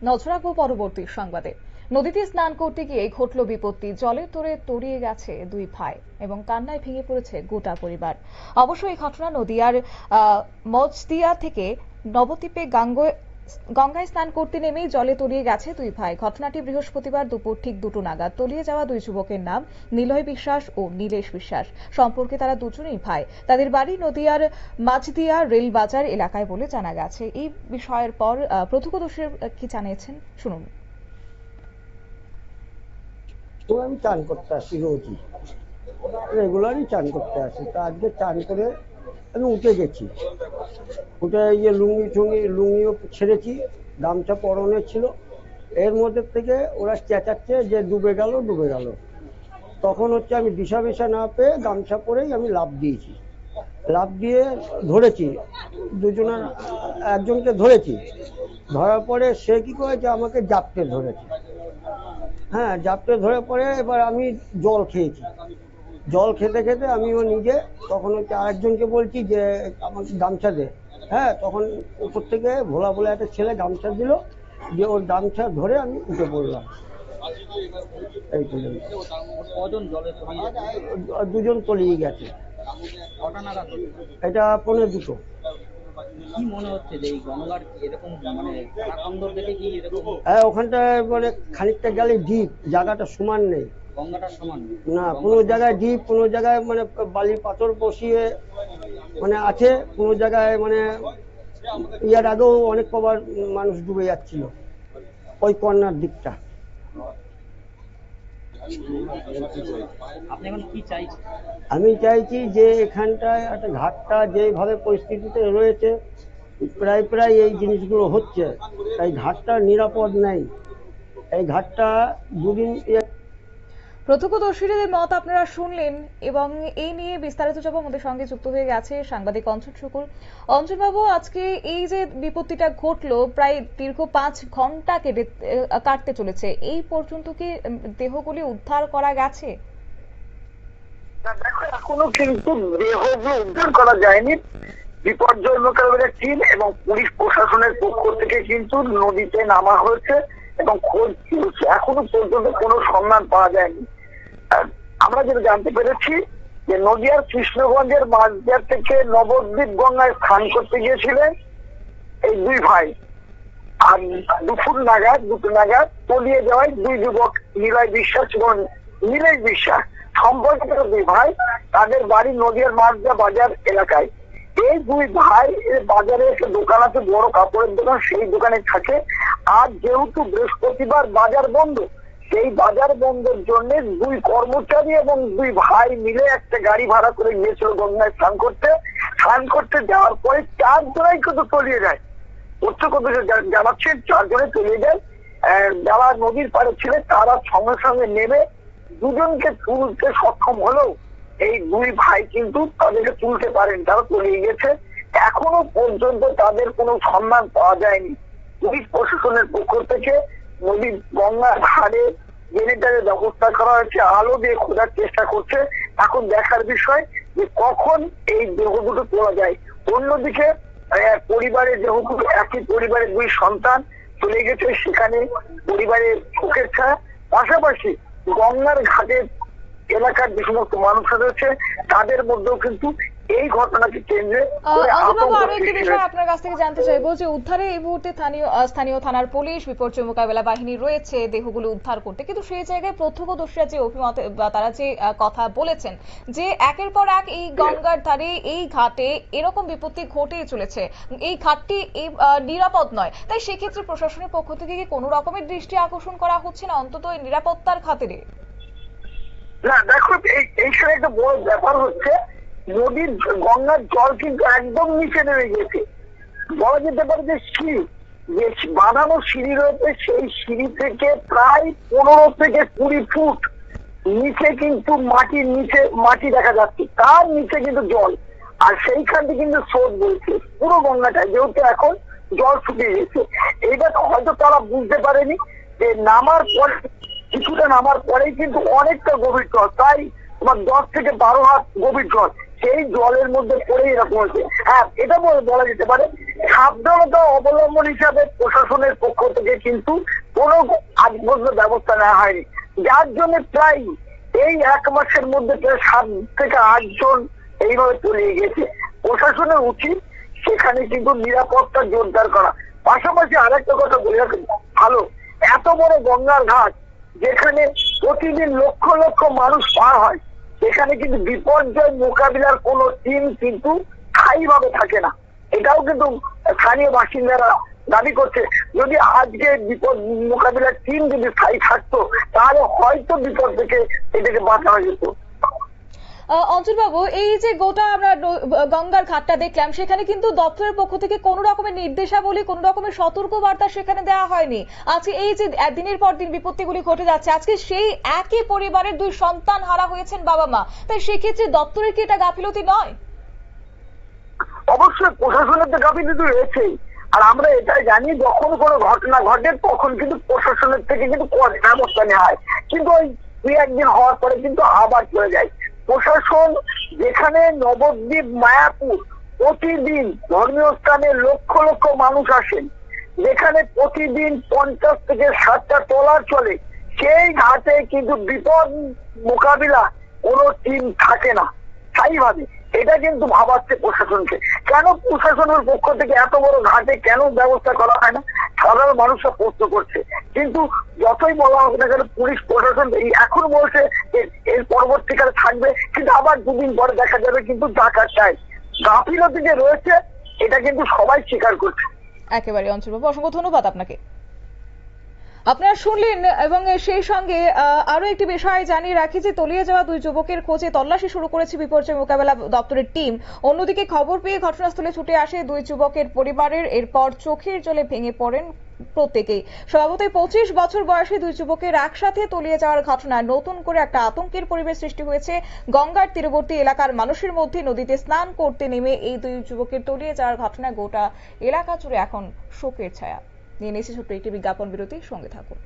নজর রাখবো পরবর্তী সংবাদে। নদীতে স্নান করতে গিয়ে ঘটল বিপত্তি। জলের তোড়ে তলিয়ে গেছে দুই ভাই এবং কান্নায় ভেঙে পড়েছে গোটা পরিবার। অবশ্য এই ঘটনা নদিয়ার মজদিয়া থেকে নবদ্বীপে গঙ্গায় স্নান করতে নেমেই জলে তলিয়ে গেছে দুই ভাই। ঘটনাটি বৃহস্পতিবার দুপুর ঠিক 2টো নাগাদ। তলিয়ে যাওয়া দুই যুবকের নাম নিলয় বিশ্বাস ও নীলেশ বিশ্বাস। সম্পর্কে তারা দুজনেই ভাই। তাদের বাড়ি নদিয়ার মাঝদিয়া রেল বাজার এলাকায় বলে জানা গেছে। এই বিষয়ের পর প্রত্যক্ষদর্শীরা কি জানিয়েছেন শুনুন। আমি চান করতে আসি, রোজই রেগুলারই চান করতে আসি। তা আজকে চান করে আমি উঠে গেছি। উঠে এই যে লুঙ্গিও ছেড়েছি, গামছা পরনে ছিল। এর মধ্যে থেকে ওরা চেঁচাচ্ছে যে ডুবে গেল। তখন আমি দিশা না পেয়ে গামছা পরেই আমি লাফ দিয়েছি। লাফ দিয়ে ধরেছি, একজনকে ধরেছি। ধরার পরে সে কি করেছে, আমাকে জাপটে ধরেছে। হ্যাঁ, জাপটে ধরে পরে এবার আমি জল খেয়েছি। জল খেতে খেতে আমিও নিজে তখন আরেকজনকে বলছি যে আমাকে গামছা দে। হ্যাঁ, তখন উপর থেকে ভোলা বলে একটা ছেলে গামছা দিল, যে ওর গামছা ধরে আমি উঠে পড়লাম। এই পর্যন্ত। দুজন তলিয়ে গেছে। এটা 1:45। কি মনে হচ্ছে যে এই গঙ্গার এরকম মানে কারাকন্দর দেখে কি এরকম? হ্যাঁ, ওখানটায় মানে খানিকটা গেলে ডিপ, জায়গাটা সমান নেই। গঙ্গাটা সমান না, কোনো জায়গায় ডিপ, কোনো জায়গায় মানে বালি পাথর বসিয়ে মানে আছে, কোনো জায়গায় মানে ইয়ার আগেও অনেক কবার মানুষ ডুবে যাচ্ছিল ওই কর্নার দিকটা। আপনি এখন কি চাইছেন? আমি চাইছি যে এখানটায় একটা ঘাটটা যেভাবে পরিস্থিতিতে রয়েছে, প্রায় এই জিনিসগুলো হচ্ছে, তাই ঘাটটা নিরাপদ নেই। এই ঘাটটা দুদিন। প্রত্যক্ষদর্শীদের মত আপনারা শুনলেন এবং এই নিয়ে বিস্তারিত যাব আমাদের সঙ্গে যুক্ত হয়ে গেছে সাংবাদিক অঞ্জন শুকুর। অঞ্জন বাবু, আজকে এই যে বিপত্তিটা ঘটলো প্রায় দীর্ঘ 5 ঘন্টা কাটতে চলেছে, এই পর্যন্ত কি দেহগুলি উদ্ধার করা গেছে? দেখো, এখনো কিন্তু দেহগুলো উদ্ধার করা যায়নি। বিপর্যয় মোকাবেলা টিম এবং পুলিশ প্রশাসনের পক্ষ থেকে কিন্তু নদীতে নামা হয়েছে এবং খোঁজ চলছে। এখনো পর্যন্ত কোনো সন্ধান পাওয়া যায়নি। আমরা যেটা জানতে পেরেছি যে নদিয়ার কৃষ্ণগঞ্জের মাঝদিয়া থেকে নবদ্বীপ গঙ্গায় স্নান করতে গিয়েছিলেন এই দুই ভাই। আর দুপুর নাগাদ 2টো নাগাদ তলিয়ে যাওয়ায় দুই যুবক নিলয় বিশ্বাস এবং নীলেশ বিশ্বাস সম্পর্কিত দুই ভাই। তাদের বাড়ি নদিয়ার মাঝদিয়া বাজার এলাকায়। এই দুই ভাই বাজারে একটা দোকান আছে, বড় কাপড়ের দোকান, সেই দোকানে থাকে। আর যেহেতু বৃহস্পতিবার বাজার বন্ধ, সেই বাজার বন্ধের জন্য দুই কর্মচারী এবং দুই ভাই মিলে একটা গাড়ি ভাড়া করে গিয়েছিল গঙ্গায় স্নান করতে যাওয়ার পরে 4 জনাই কিন্তু তলিয়ে যায়। জানাচ্ছেন 4 জনে তলিয়ে যায়। যারা নদীর পাড়ে ছিলেন তারা সঙ্গে সঙ্গে নেমে দুজনকে তুলতে সক্ষম হলেও এই দুই ভাই কিন্তু তাদেরকে তুলতে পারেন, তারা তলিয়ে গেছে। এখনো পর্যন্ত তাদের কোনো সন্ধান পাওয়া যায়নি। পুলিশ প্রশাসনের পক্ষ থেকে নদীর গঙ্গার ধারে জেনারেটরের ব্যবস্থা করা হয়েছে, আলো দিয়ে খোঁজার চেষ্টা করছে। এখন দেখার বিষয় যে কখন এই দেহ দুটো তোলা যায়। অন্যদিকে পরিবারের দেহগুলো, একই পরিবারের 2 সন্তান চলে গেছে, সেখানে পরিবারের শোকের ছায়া। পাশাপাশি গঙ্গার ঘাটের এলাকার যে সমস্ত মানুষরা রয়েছে তাদের মধ্যেও কিন্তু এই ঘটনাকে কেন্দ্রে আরো একটি বিষয় আপনার কাছ থেকে জানতে চাইবো যে উদ্ধারে এই মুহূর্তে স্থানীয় থানার পুলিশ, বিপর্যয় মোকাবেলা বাহিনী রয়েছে দেহগুলো উদ্ধার করতে, কিন্তু সেই জায়গায় প্রত্যক্ষদর্শীরা যে অভিমত বা তারা যে কথা বলেছেন যে একের পর এক এই গঙ্গার ধারে এই ঘাটে এরকম বিপত্তি ঘটেই চলেছে, এই ঘাটটি নিরাপদ নয়, তাই সেক্ষেত্রে প্রশাসনের পক্ষ থেকে কি কোনো রকমের দৃষ্টি আকর্ষণ করা হচ্ছে না অন্তত এই নিরাপত্তার খাতিরে? না, দেখো, এইখানে একটা বড় ব্যাপার হচ্ছে নদীর গঙ্গার জল কিন্তু একদম নিচে নেমে গেছে। বলা যেতে পারে যে সিঁড়ি, যে বাঁধানো সিঁড়ি রয়েছে, সেই সিঁড়ি থেকে প্রায় 15 থেকে 20 ফুট নিচে কিন্তু মাটি দেখা যাচ্ছে, তার নিচে কিন্তু জল। আর সেইখানটি কিন্তু স্রোত বইছে পুরো গঙ্গাটায়, যেহেতু এখন জল শুকিয়ে গেছে। এইটা হয়তো তারা বুঝতে পারেনি যে কিছুটা নামার পরেই কিন্তু অনেকটা গভীর জল, তাই তোমার 10 থেকে 12 হাত গভীর জল। সেই জলের মধ্যে পড়ে এরকম হয়েছে। হ্যাঁ, এটা বলা যেতে পারে সাবধানতা অবলম্বন হিসাবে প্রশাসনের পক্ষ থেকে কিন্তু কোনো আজ পর্যন্ত ব্যবস্থা নেওয়া হয়নি, যার জন্য প্রায় এই 1 মাসের মধ্যে প্রায় 7 থেকে 8 জন এইভাবে তলিয়ে গেছে। প্রশাসনের উচিত সেখানে কিন্তু নিরাপত্তা জোরদার করা। পাশাপাশি আরেকটা কথা বলে রাখেন, ভালো এত বড় গঙ্গার ঘাট যেখানে প্রতিদিন লক্ষ লক্ষ মানুষ পার হয়, সেখানে কিন্তু বিপর্যয় মোকাবিলার কোনো টিম কিন্তু স্থায়ীভাবে থাকে না। এটাও কিন্তু স্থানীয় বাসিন্দারা দাবি করছে। যদি আজকে বিপদ মোকাবিলার টিম যদি স্থায়ী থাকতো তাহলে হয়তো বিপদ থেকে এটাকে বাঁচানো যেত। অঞ্চল বাবু, এই যে গোটা আমরা গঙ্গার ঘাটটা দেখলাম, সেখানে কিন্তু দপ্তরের পক্ষ থেকে কোনো রকমের নির্দেশাবলী, কোনো রকমের সতর্কবার্তা সেখানে দেওয়া হয়নি। আজকে এই যে দিনের পর দিন বিপত্তিগুলি ঘটে যাচ্ছে, আজকে সেই একই পরিবারের 2 সন্তান হারা হয়েছেন বাবা মা, তাই সেক্ষেত্রে দপ্তরের কি এটা গাফিলতি নয়? অবশ্যই প্রশাসনের তো গাফিলতি রয়েছেই। আর আমরা এটাই জানি, যখন কোনো ঘটনা ঘটে তখন কিন্তু প্রশাসনের থেকে কিন্তু ব্যবস্থা নেওয়া হয়, কিন্তু ওই 2-1 দিন হওয়ার পরে কিন্তু আবার চলে যায়। প্রশাসন যেখানে নবদ্বীপ, মায়াপুর প্রতিদিন ধর্মীয় স্থানে লক্ষ লক্ষ মানুষ আসেন, যেখানে প্রতিদিন 50 থেকে 60টা ট্রলার চলে, সেই ঘাটে কিন্তু বিপদ মোকাবিলা কোনো টিম থাকে না স্থায়ীভাবে। এটা কিন্তু ভাবাচ্ছে প্রশাসনকে। কেন প্রশাসনের পক্ষ থেকে এত বড় ঘাটে কেন ব্যবস্থা করা হয় না, সাধারণ মানুষরা প্রশ্ন করছে। কিন্তু যতই বলা হোক না কেন, পুলিশ প্রশাসন এখন বলছে এর পরবর্তীকালে থাকবে, কিন্তু আবার 2 দিন পরে দেখা যাবে কিন্তু ডাকাত চাই। গাফিলতি যে রয়েছে এটা কিন্তু সবাই স্বীকার করছে। একেবারে অঞ্চল বাবু, অসংখ্য ধন্যবাদ আপনাকে। আপনারা শুনলেন, এবং সেই সঙ্গে আরো একটি বিষয় জানিয়ে রাখি যে তলিয়ে যাওয়া 2 যুবকের খোঁজে তল্লাশি শুরু করেছে বিপর্যয় মোকাবেলা দপ্তরের টিম। অন্যদিকে খবর পেয়ে ঘটনাস্থলে ছুটে আসে 2 যুবকের পরিবারের। এরপর চোখের জলে ভেঙে পড়েন প্রত্যেকেই। স্বভাবতই 25 বছর বয়সী 2 যুবকের একসাথে তলিয়ে যাওয়ার ঘটনায় নতুন করে একটা আতঙ্কের পরিবেশ সৃষ্টি হয়েছে গঙ্গার তীরবর্তী এলাকার মানুষের মধ্যে। নদীতে স্নান করতে নেমে এই 2 যুবকের তলিয়ে যাওয়ার ঘটনায় গোটা এলাকা জুড়ে এখন শোকের ছায়া। নিয়ে নিয়েছে ছোট্ট একটি বিজ্ঞাপন বিরতি, সঙ্গে থাকুন।